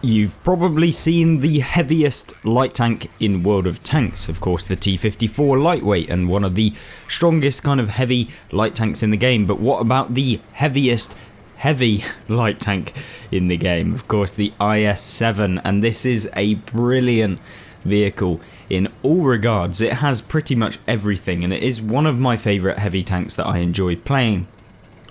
You've probably seen the heaviest light tank in World of Tanks, of course the T-54 lightweight and one of the strongest kind of heavy light tanks in the game. But what about the heaviest heavy light tank in the game? Of course the IS-7, and this is a brilliant vehicle in all regards. It has pretty much everything, and it is one of my favourite heavy tanks that I enjoy playing.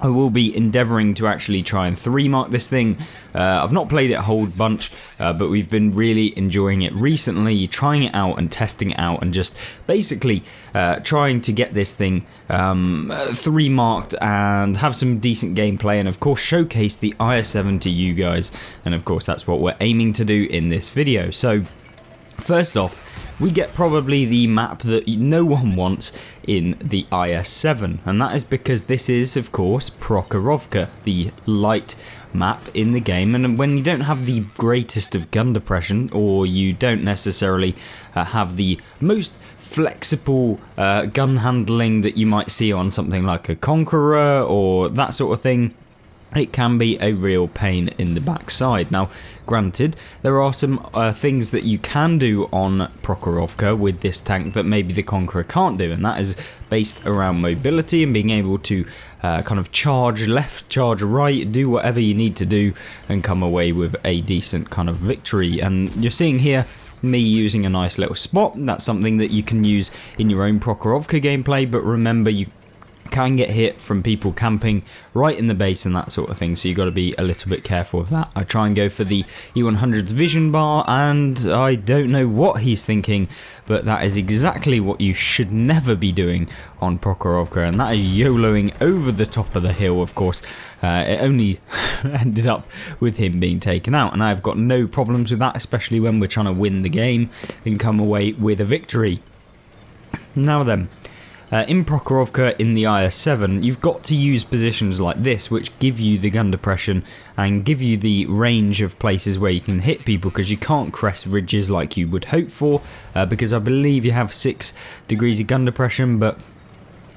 I will be endeavouring to actually try and 3-mark this thing. I've not played it a whole bunch, but we've been really enjoying it recently, trying it out and testing it out, and just basically trying to get this thing 3-marked and have some decent gameplay, and of course showcase the IS-7 to you guys. And of course that's what we're aiming to do in this video. So first off, we get probably the map that no one wants in the IS-7, and that is because this is, of course, Prokhorovka, the light map in the game. And when you don't have the greatest of gun depression, or you don't necessarily have the most flexible gun handling that you might see on something like a Conqueror or that sort of thing, it can be a real pain in the backside. Now, granted, there are some things that you can do on Prokhorovka with this tank that maybe the Conqueror can't do, and that is based around mobility and being able to kind of charge left, charge right, do whatever you need to do and come away with a decent kind of victory. And you're seeing here me using a nice little spot. That's something that you can use in your own Prokhorovka gameplay, but remember, you can get hit from people camping right in the base and that sort of thing, so you got to be a little bit careful of that. I try and go for the E100's vision bar, and I don't know what he's thinking, but that is exactly what you should never be doing on Prokhorovka, and that is YOLOing over the top of the hill. Of course, it only ended up with him being taken out, and I've got no problems with that, especially when we're trying to win the game and come away with a victory. Now then, in Prokhorovka in the IS-7, you've got to use positions like this, which give you the gun depression and give you the range of places where you can hit people, because you can't crest ridges like you would hope for, because I believe you have 6 degrees of gun depression, but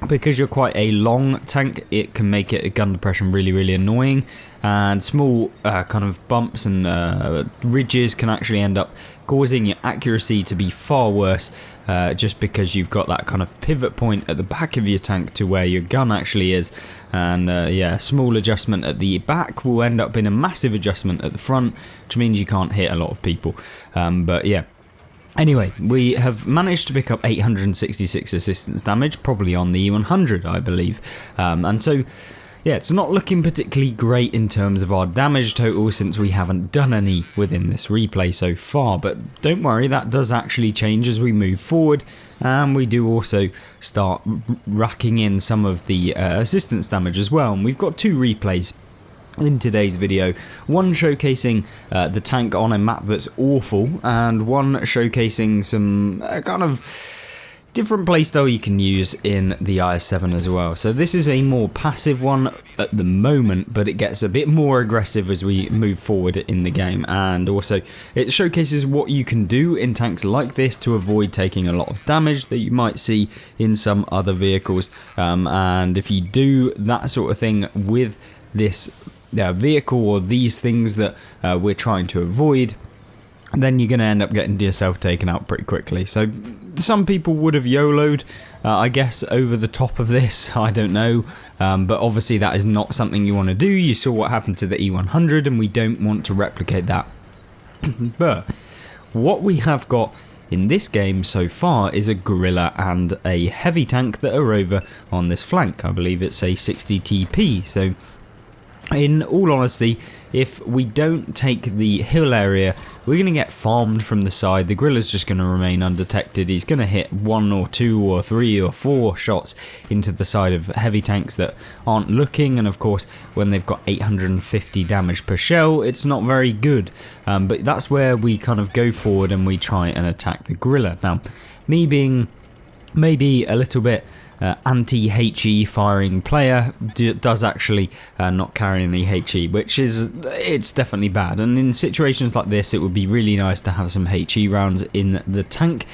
because you're quite a long tank, it can make it a gun depression really annoying, and small kind of bumps and ridges can actually end up causing your accuracy to be far worse, just because you've got that kind of pivot point at the back of your tank to where your gun actually is. And yeah, a small adjustment at the back will end up in a massive adjustment at the front, which means you can't hit a lot of people. But yeah. Anyway, we have managed to pick up 866 assistance damage, probably on the E100, I believe. And so, yeah, it's not looking particularly great in terms of our damage total, since we haven't done any within this replay so far. But don't worry, that does actually change as we move forward. And we do also start racking in some of the assistance damage as well. And we've got 2 replays in today's video, one showcasing the tank on a map that's awful, and one showcasing some kind of different playstyle you can use in the IS-7 as well. So this is a more passive one at the moment, but it gets a bit more aggressive as we move forward in the game, and also it showcases what you can do in tanks like this to avoid taking a lot of damage that you might see in some other vehicles. And if you do that sort of thing with this vehicle, or these things that we're trying to avoid, then you're going to end up getting yourself taken out pretty quickly. So some people would have YOLO'd, I guess, over the top of this, I don't know, but obviously that is not something you want to do. You saw what happened to the E100, and we don't want to replicate that. But what we have got in this game so far is a gorilla and a heavy tank that are over on this flank. I believe it's a 60 TP, so in all honesty, if we don't take the hill area, we're going to get farmed from the side. The gorilla's just going to remain undetected. He's going to hit 1 or 2 or 3 or 4 shots into the side of heavy tanks that aren't looking, and of course when they've got 850 damage per shell, it's not very good. But that's where we kind of go forward and we try and attack the gorilla. Now, me being maybe a little bit anti-HE firing player does actually not carry any HE, which is, it's definitely bad. And in situations like this, it would be really nice to have some HE rounds in the tank,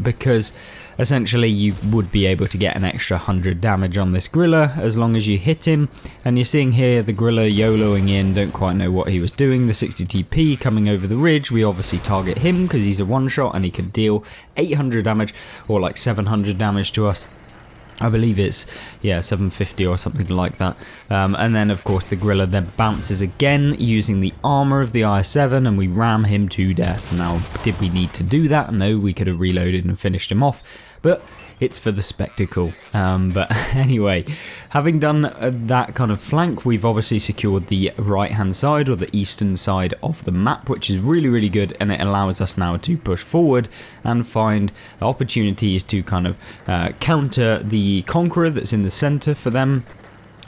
because essentially you would be able to get an extra 100 damage on this griller as long as you hit him. And you're seeing here the griller YOLOing in, don't quite know what he was doing. The 60 TP coming over the ridge, we obviously target him because he's a one shot and he can deal 800 damage or like 700 damage to us. I believe it's, yeah, 750 or something like that. And then, of course, the griller then bounces again using the armor of the i7, and we ram him to death. Now, did we need to do that? No, we could have reloaded and finished him off, but it's for the spectacle. But anyway, having done that kind of flank, we've obviously secured the right-hand side or the eastern side of the map, which is really, really good, and it allows us now to push forward and find opportunities to kind of counter the Conqueror that's in the center for them.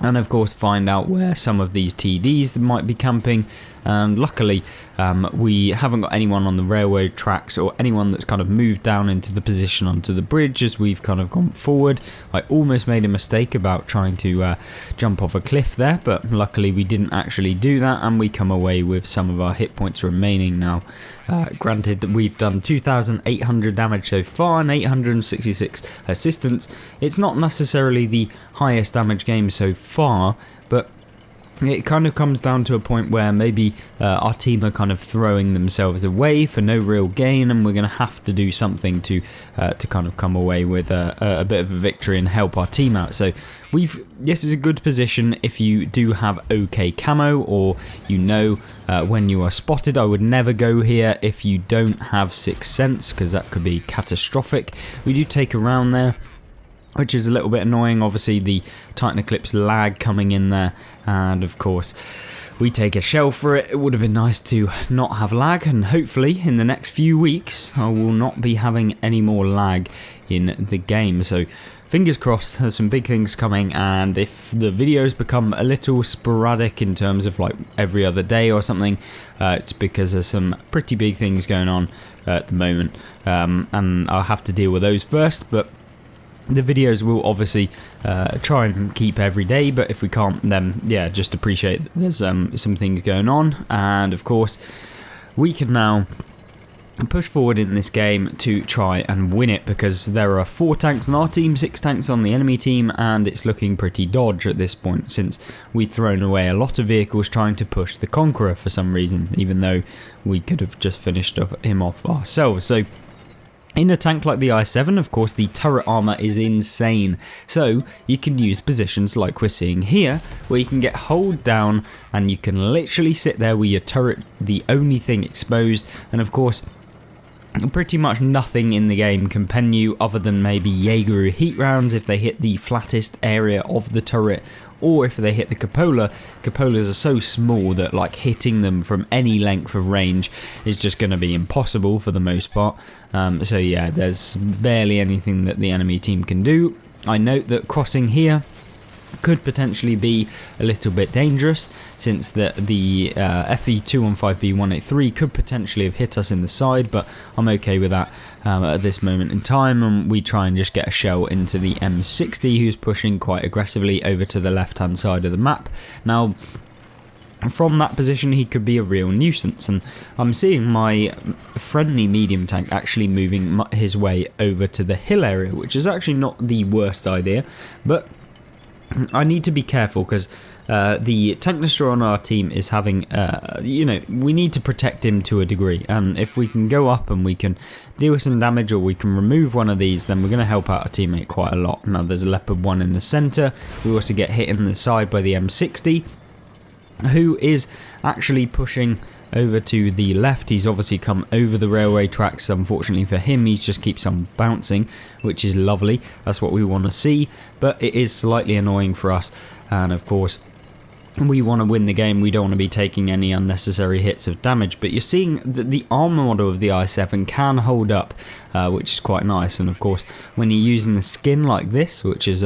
And of course find out where some of these TDs that might be camping. And luckily we haven't got anyone on the railway tracks or anyone that's kind of moved down into the position onto the bridge as we've kind of gone forward. I almost made a mistake about trying to jump off a cliff there, but luckily we didn't actually do that, and we come away with some of our hit points remaining now. Granted, we've done 2,800 damage so far and 866 assistance. It's not necessarily the highest damage game so far, but it kind of comes down to a point where maybe our team are kind of throwing themselves away for no real gain, and we're going to have to do something to kind of come away with a bit of a victory and help our team out. So this is a good position if you do have okay camo, or when you are spotted. I would never go here if you don't have Sixth Sense, because that could be catastrophic. We do take a round there, which is a little bit annoying. Obviously the Titan Eclipse lag coming in there, and of course we take a shell for it. It would have been nice to not have lag, and hopefully in the next few weeks I will not be having any more lag in the game. So fingers crossed, there's some big things coming, and if the videos become a little sporadic in terms of like every other day or something, it's because there's some pretty big things going on at the moment, and I'll have to deal with those first. But the videos will obviously try and keep every day, but if we can't, then yeah, just appreciate that there's some things going on. And of course we can now push forward in this game to try and win it, because there are 4 tanks on our team, 6 tanks on the enemy team, and it's looking pretty dodge at this point, since we've thrown away a lot of vehicles trying to push the Conqueror for some reason, even though we could have just finished him off ourselves. So in a tank like the i7, of course, the turret armor is insane, so you can use positions like we're seeing here, where you can get hold down and you can literally sit there with your turret the only thing exposed, and of course pretty much nothing in the game can pen you other than maybe Jaeger heat rounds if they hit the flattest area of the turret, or if they hit the cupola. Cupolas are so small that like hitting them from any length of range is just going to be impossible for the most part. So yeah, there's barely anything that the enemy team can do. I note that crossing here could potentially be a little bit dangerous, since the FE215B183 could potentially have hit us in the side, but I'm okay with that at this moment in time, and we try and just get a shell into the M60, who's pushing quite aggressively over to the left hand side of the map. Now from that position he could be a real nuisance, and I'm seeing my friendly medium tank actually moving his way over to the hill area, which is actually not the worst idea, but I need to be careful, because the tank destroyer on our team is having, we need to protect him to a degree, and if we can go up and we can deal some damage, or we can remove one of these, then we're going to help out our teammate quite a lot. Now there's a Leopard 1 in the centre, we also get hit in the side by the M60, who is actually pushing over to the left. He's obviously come over the railway tracks. Unfortunately for him, he just keeps on bouncing, which is lovely. That's what we want to see, but it is slightly annoying for us, and of course we want to win the game. We don't want to be taking any unnecessary hits of damage, but you're seeing that the armor model of the i7 can hold up, which is quite nice. And of course when you're using the skin like this, which is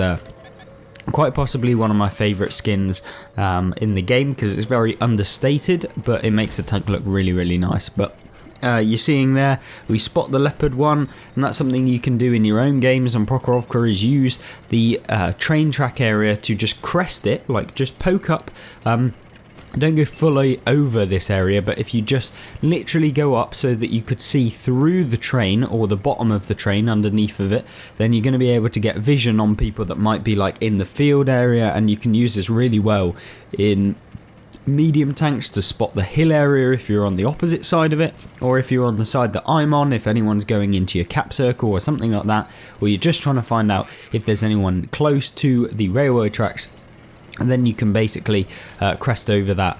quite possibly one of my favourite skins in the game, because it's very understated, but it makes the tank look really, really nice. But you're seeing there, we spot the leopard one, and that's something you can do in your own games on Prokhorovka, is use the train track area to just crest it, like just poke up. Don't go fully over this area, but if you just literally go up so that you could see through the train or the bottom of the train underneath of it, then you're going to be able to get vision on people that might be like in the field area, and you can use this really well in medium tanks to spot the hill area if you're on the opposite side of it, or if you're on the side that I'm on, if anyone's going into your cap circle or something like that, or you're just trying to find out if there's anyone close to the railway tracks. And then you can basically crest over that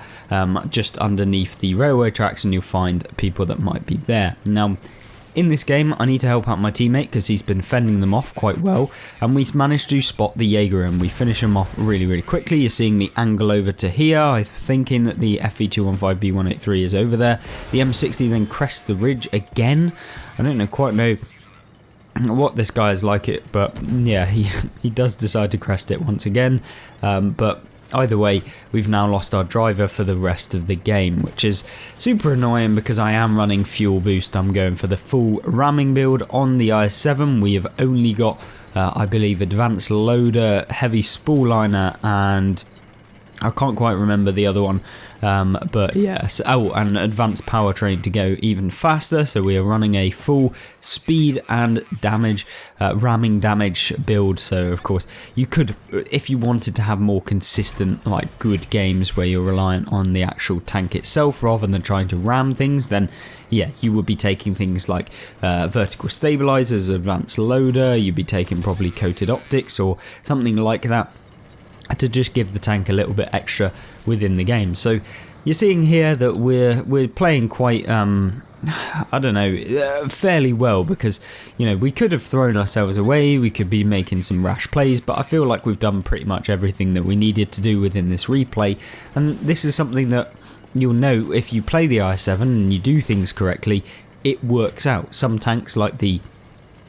just underneath the railway tracks, and you'll find people that might be there. Now, in this game, I need to help out my teammate because he's been fending them off quite well, and we managed to spot the Jaeger and we finish him off really, really quickly. You're seeing me angle over to here. I'm thinking that the FE215B183 is over there. The M60 then crests the ridge again. I don't quite know what this guy is like it, but yeah, he does decide to crest it once again, but either way, we've now lost our driver for the rest of the game, which is super annoying because I am running fuel boost. I'm going for the full ramming build on the IS-7. We have only got I believe advanced loader, heavy spool liner, and I can't quite remember the other one, but yes, and advanced powertrain to go even faster. So we are running a full speed and damage, ramming damage build. So of course you could, if you wanted to have more consistent, like good games where you're reliant on the actual tank itself rather than trying to ram things, then yeah, you would be taking things like vertical stabilizers, advanced loader. You'd be taking probably coated optics or something like that, to just give the tank a little bit extra within the game. So you're seeing here that we're playing quite I don't know, fairly well, because you know we could have thrown ourselves away, we could be making some rash plays, but I feel like we've done pretty much everything that we needed to do within this replay. And this is something that you'll know if you play the i7 and you do things correctly, it works out. Some tanks like the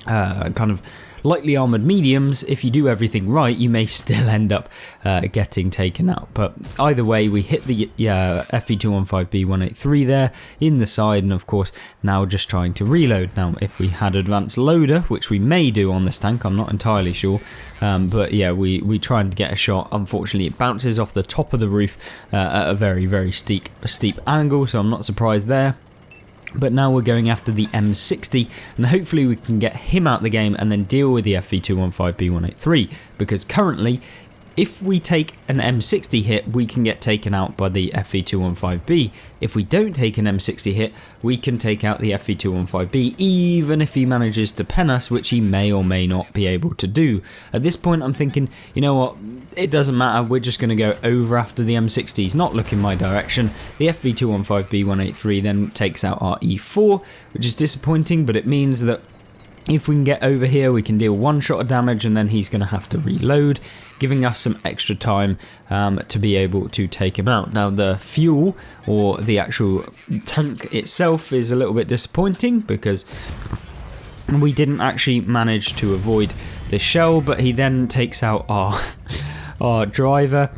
kind of lightly armoured mediums, if you do everything right, you may still end up getting taken out. But either way, we hit the FE215B183 there in the side, and of course now just trying to reload. Now if we had advanced loader, which we may do on this tank, I'm not entirely sure, but yeah, we try and get a shot. Unfortunately it bounces off the top of the roof at a very, very steep angle, so I'm not surprised there. But now we're going after the M60, and hopefully we can get him out the game and then deal with the FE215B183, because currently if we take an M60 hit, we can get taken out by the FE215B. If we don't take an M60 hit, we can take out the FE215B, even if he manages to pen us, which he may or may not be able to do. At this point, I'm thinking, you know what, it doesn't matter, we're just going to go over after the M60. He's not looking my direction. The FE215B183 then takes out our E4, which is disappointing, but it means that if we can get over here, we can deal one shot of damage, and then he's going to have to reload, giving us some extra time to be able to take him out. Now the fuel, or the actual tank itself, is a little bit disappointing because we didn't actually manage to avoid the shell, but he then takes out our driver.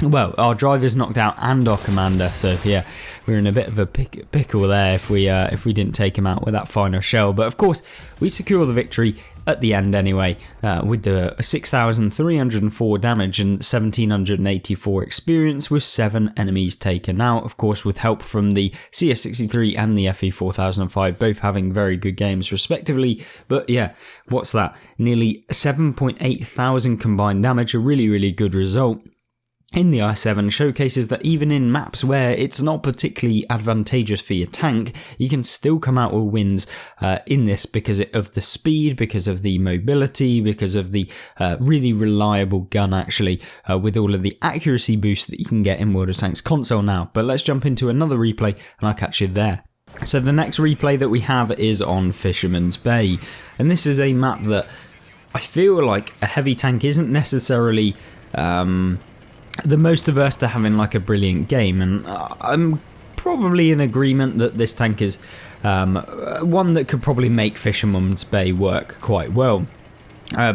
Well, our driver's knocked out and our commander, so yeah, we're in a bit of a pickle there if we didn't take him out with that final shell. But of course, we secure the victory at the end anyway, with the 6,304 damage and 1,784 experience, with 7 enemies taken out. Of course, with help from the CS63 and the FE4005, both having very good games respectively. But yeah, what's that? Nearly 7.8 thousand combined damage, a really, really good result in the i7, showcases that even in maps where it's not particularly advantageous for your tank, you can still come out with wins in this because of the speed, because of the mobility, because of the really reliable gun actually, with all of the accuracy boost that you can get in World of Tanks console now. But let's jump into another replay and I'll catch you there. So the next replay that we have is on Fisherman's Bay, and this is a map that I feel like a heavy tank isn't necessarily the most averse to having like a brilliant game, and I'm probably in agreement that this tank is one that could probably make Fisherman's Bay work quite well,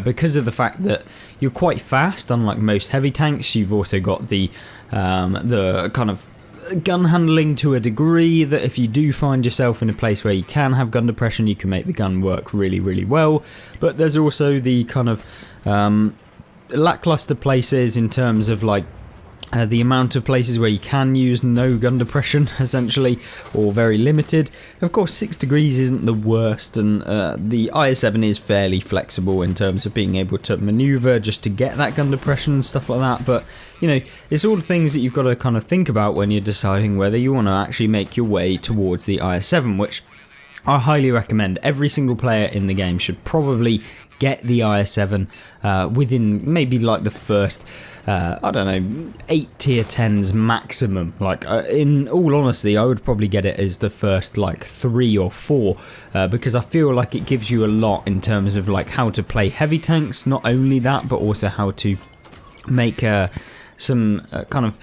because of the fact that you're quite fast. Unlike most heavy tanks, you've also got the kind of gun handling to a degree that if you do find yourself in a place where you can have gun depression, you can make the gun work really well. But there's also the kind of lackluster places in terms of like the amount of places where you can use no gun depression, essentially, or very limited. Of course, 6 degrees isn't the worst, and the IS-7 is fairly flexible in terms of being able to maneuver just to get that gun depression and stuff like that. But, you know, it's all the things that you've got to kind of think about when you're deciding whether you want to actually make your way towards the IS-7, which I highly recommend. Every single player in the game should probably get the IS-7 within maybe like the first, I don't know, 8 tier 10s maximum. Like in all honesty, I would probably get it as the first like 3 or 4 because I feel like it gives you a lot in terms of like how to play heavy tanks. Not only that, but also how to make some kind of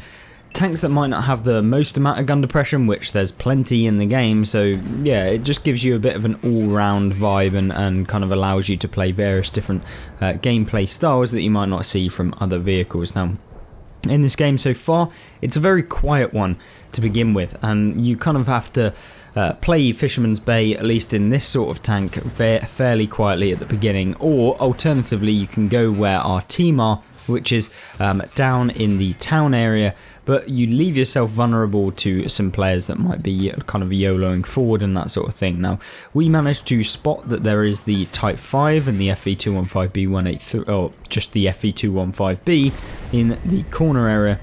tanks that might not have the most amount of gun depression, which there's plenty in the game. So yeah, it just gives you a bit of an all-round vibe and kind of allows you to play various different gameplay styles that you might not see from other vehicles. Now, in this game so far, it's a very quiet one to begin with, and you kind of have to play Fisherman's Bay, at least in this sort of tank, fairly quietly at the beginning, or alternatively you can go where our team are, which is down in the town area, but you leave yourself vulnerable to some players that might be kind of YOLOing forward and that sort of thing. Now, we managed to spot that there is the Type 5 and the FE215B 183, or just the FE215B in the corner area.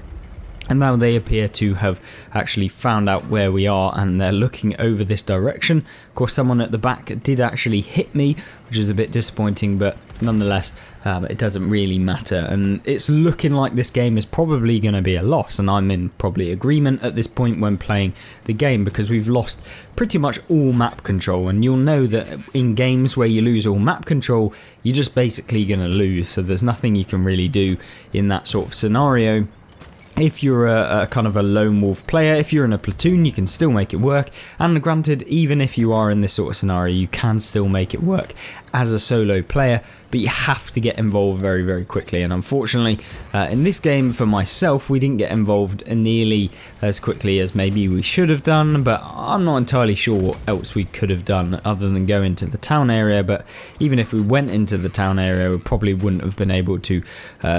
And now they appear to have actually found out where we are, and they're looking over this direction. Of course, someone at the back did actually hit me, which is a bit disappointing, but nonetheless, it doesn't really matter. And it's looking like this game is probably going to be a loss, and I'm in probably agreement at this point when playing the game, because we've lost pretty much all map control. And you'll know that in games where you lose all map control, you're just basically going to lose. So there's nothing you can really do in that sort of scenario. If you're a kind of a lone wolf player, if you're in a platoon, you can still make it work. And granted, even if you are in this sort of scenario, you can still make it work as a solo player, but you have to get involved very quickly. And unfortunately, in this game, for myself, we didn't get involved nearly as quickly as maybe we should have done, but I'm not entirely sure what else we could have done other than go into the town area. But even if we went into the town area, we probably wouldn't have been able to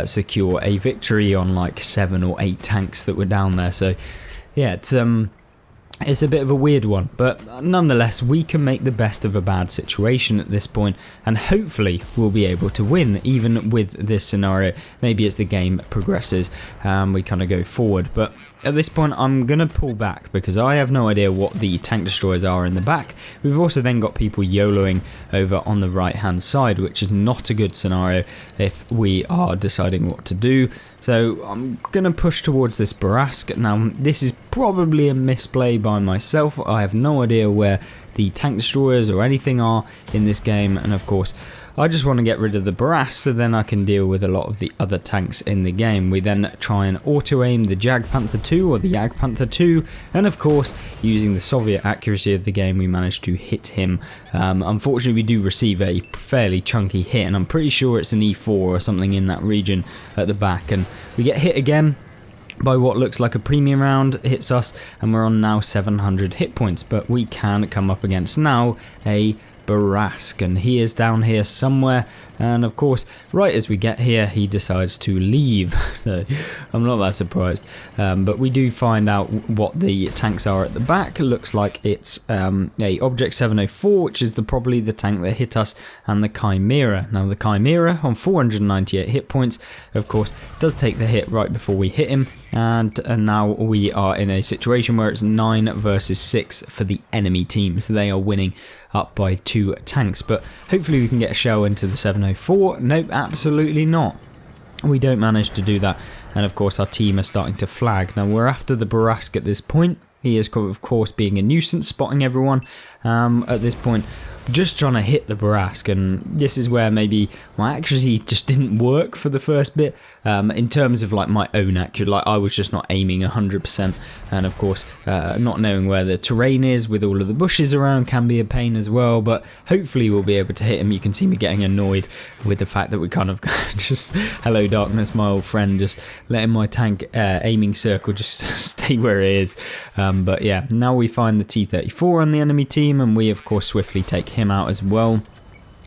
secure a victory on like 7 or 8 tanks that were down there. So yeah, it's a bit of a weird one, but nonetheless, we can make the best of a bad situation at this point, and hopefully we'll be able to win even with this scenario. Maybe as the game progresses, we kind of go forward, but at this point I'm going to pull back because I have no idea what the tank destroyers are in the back. We've also then got people YOLOing over on the right hand side, which is not a good scenario if we are deciding what to do. So I'm going to push towards this Barask. Now, this is probably a misplay by myself. I have no idea where the tank destroyers or anything are in this game, and of course I just want to get rid of the Barask so then I can deal with a lot of the other tanks in the game. We then try and auto-aim the Jagdpanther 2 or the Jagdpanther 2, and of course, using the Soviet accuracy of the game, we managed to hit him. Unfortunately, we do receive a fairly chunky hit, and I'm pretty sure it's an E4 or something in that region at the back, and we get hit again by what looks like a premium round. Hits us, and we're on now 700 hit points, but we can come up against now a Barask, and he is down here somewhere, and of course right as we get here he decides to leave, so I'm not that surprised. But we do find out what the tanks are at the back. It looks like it's a Object 704, which is probably the tank that hit us, and the Chimera. Now the Chimera on 498 hit points of course does take the hit right before we hit him, and now we are in a situation where it's 9 versus 6 for the enemy team, so they are winning up by 2 tanks. But hopefully we can get a shell into the 704. Nope, absolutely not. We don't manage to do that, and of course our team are starting to flag. Now we're after the Barask at this point. He is of course being a nuisance, spotting everyone. At this point just trying to hit the Barask, and this is where maybe my accuracy just didn't work for the first bit, in terms of like my own accuracy. Like I was just not aiming 100%, and of course not knowing where the terrain is with all of the bushes around can be a pain as well, but hopefully we'll be able to hit him. You can see me getting annoyed with the fact that we kind of just, hello darkness my old friend, just letting my tank aiming circle just stay where it is. But yeah, now we find the T-34 on the enemy team, and we of course swiftly take him out as well.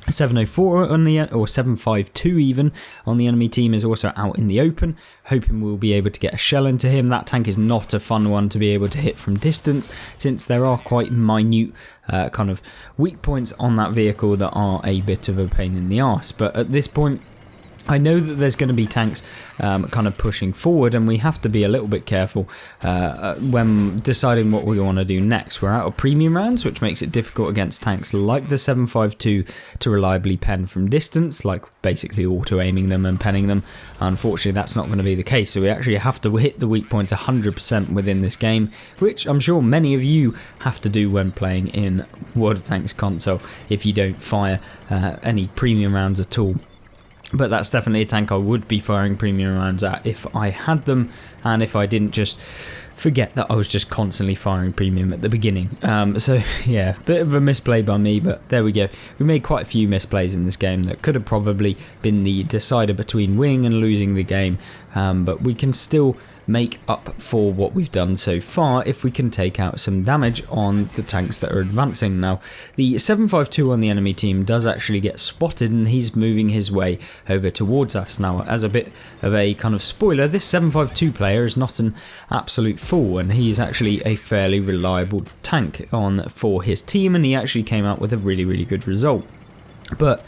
704 on the, or 752 even, on the enemy team is also out in the open, hoping we'll be able to get a shell into him. That tank is not a fun one to be able to hit from distance, since there are quite minute kind of weak points on that vehicle that are a bit of a pain in the arse. But at this point I know that there's going to be tanks kind of pushing forward, and we have to be a little bit careful when deciding what we want to do next. We're out of premium rounds, which makes it difficult against tanks like the 752 to reliably pen from distance, like basically auto-aiming them and penning them. Unfortunately, that's not going to be the case, so we actually have to hit the weak points 100% within this game, which I'm sure many of you have to do when playing in World of Tanks console if you don't fire any premium rounds at all. But that's definitely a tank I would be firing premium rounds at if I had them, and if I didn't just forget that I was just constantly firing premium at the beginning. So yeah, bit of a misplay by me, but there we go. We made quite a few misplays in this game that could have probably been the decider between winning and losing the game, but we can still make up for what we've done so far if we can take out some damage on the tanks that are advancing. Now, the 752 on the enemy team does actually get spotted, and he's moving his way over towards us. Now, as a bit of a kind of spoiler, this 752 player is not an absolute fool, and he's actually a fairly reliable tank for his team, and he actually came out with a really good result. But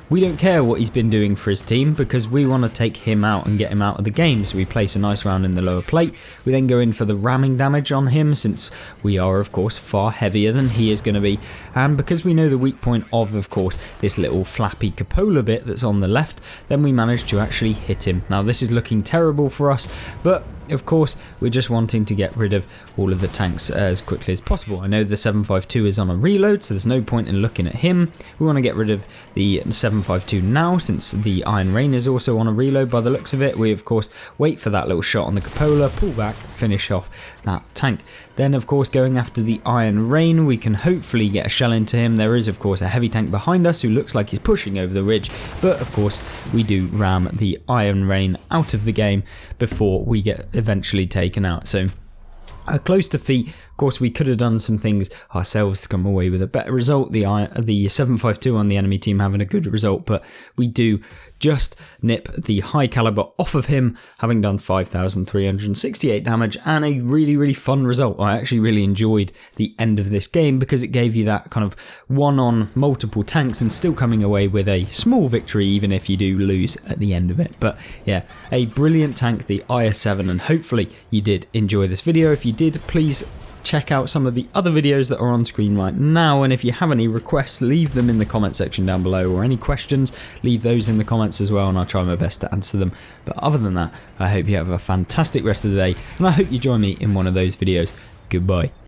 we don't care what he's been doing for his team, because we want to take him out and get him out of the game. So we place a nice round in the lower plate. We then go in for the ramming damage on him, since we are of course far heavier than he is going to be, and because we know the weak point of course this little flappy cupola bit that's on the left, then we manage to actually hit him. Now this is looking terrible for us, but of course we're just wanting to get rid of all of the tanks as quickly as possible. I know the 752 is on a reload, so there's no point in looking at him. We want to get rid of the 752 now, since the Iron Rain is also on a reload by the looks of it. We of course wait for that little shot on the cupola, pull back, finish off that tank. Then of course going after the Iron Rain, we can hopefully get a shell into him. There is of course a heavy tank behind us who looks like he's pushing over the ridge, but of course we do ram the Iron Rain out of the game before we get eventually taken out. So a close defeat. Of course, we could have done some things ourselves to come away with a better result. The 752 on the enemy team having a good result, but we do just nip the high caliber off of him, having done 5,368 damage, and a really fun result. I actually really enjoyed the end of this game, because it gave you that kind of one on multiple tanks and still coming away with a small victory, even if you do lose at the end of it. But yeah, a brilliant tank, the IS-7, and hopefully you did enjoy this video. If you did, please check out some of the other videos that are on screen right now, and if you have any requests, leave them in the comment section down below, or any questions, leave those in the comments as well, and I'll try my best to answer them. But other than that, I hope you have a fantastic rest of the day, and I hope you join me in one of those videos. Goodbye.